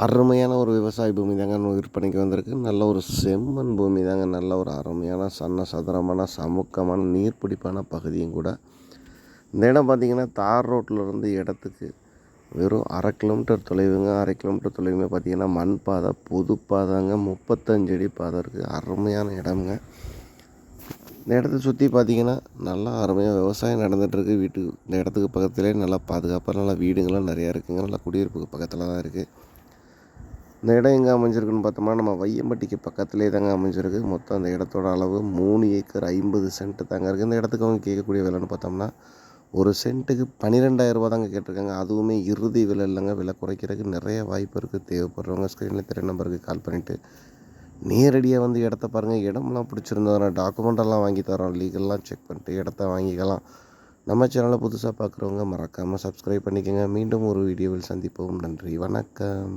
அருமையான ஒரு விவசாய பூமி தாங்க விற்பனைக்கு வந்திருக்கு. நல்ல ஒரு செம்மண் பூமி தாங்க. நல்ல ஒரு அருமையான சதுரமான சமுக்கமான நீர்பிடிப்பான பகுதியும் கூட. இந்த இடம் பார்த்திங்கன்னா தார் ரோட்டிலருந்து இடத்துக்கு வெறும் 1/2 கிலோமீட்டர் தொலைவுங்க. 1/2 கிலோமீட்டர் தொலைவுமே பார்த்திங்கன்னா மண் பாதை, பொது பாதைங்க. 35 அடி பாதை இருக்குது. அருமையான இடம்ங்க. இந்த இடத்த சுற்றி பார்த்திங்கன்னா நல்லா அருமையாக விவசாயம் நடந்துகிட்ருக்கு. இந்த இடத்துக்கு பக்கத்துலேயே நல்லா பாதுகாப்பாக நல்லா வீடுங்கள்லாம் நிறையா இருக்குதுங்க. நல்லா குடியிருப்புக்கு பக்கத்தில் தான் இருக்குது. இந்த இடம் எங்கே அமைஞ்சிருக்குன்னு பார்த்தோம்னா நம்ம வையம்பட்டிக்கு பக்கத்துலேயே தாங்க அமைஞ்சிருக்கு. மொத்தம் அந்த இடத்தோட அளவு 3 ஏக்கர் 50 சென்ட் தாங்க இருக்குது. இந்த இடத்துக்கு அவங்க கேட்கக்கூடிய விலைன்னு பார்த்தோம்னா ஒரு சென்ட்டுக்கு 12,000 தாங்க கேட்டிருக்காங்க. அதுவுமே இறுதி விலை இல்லைங்க. விலை குறைக்கிறதுக்கு நிறைய வாய்ப்பு இருக்குது. தேவைப்படுறவங்க ஸ்க்ரீனில் தெரிய நம்பருக்கு கால் பண்ணிவிட்டு நேரடியாக வந்து இடத்த பாருங்கள். இடம்லாம் பிடிச்சிருந்ததுனா டாக்குமெண்டெல்லாம் வாங்கி தரோம். லீகல்லாம் செக் பண்ணிட்டு இடத்த வாங்கிக்கலாம். நம்ம சேனலை புதுசாக பார்க்குறவங்க மறக்காமல் சப்ஸ்கிரைப் பண்ணிக்கோங்க. மீண்டும் ஒரு வீடியோவில் சந்திப்போம். நன்றி, வணக்கம்.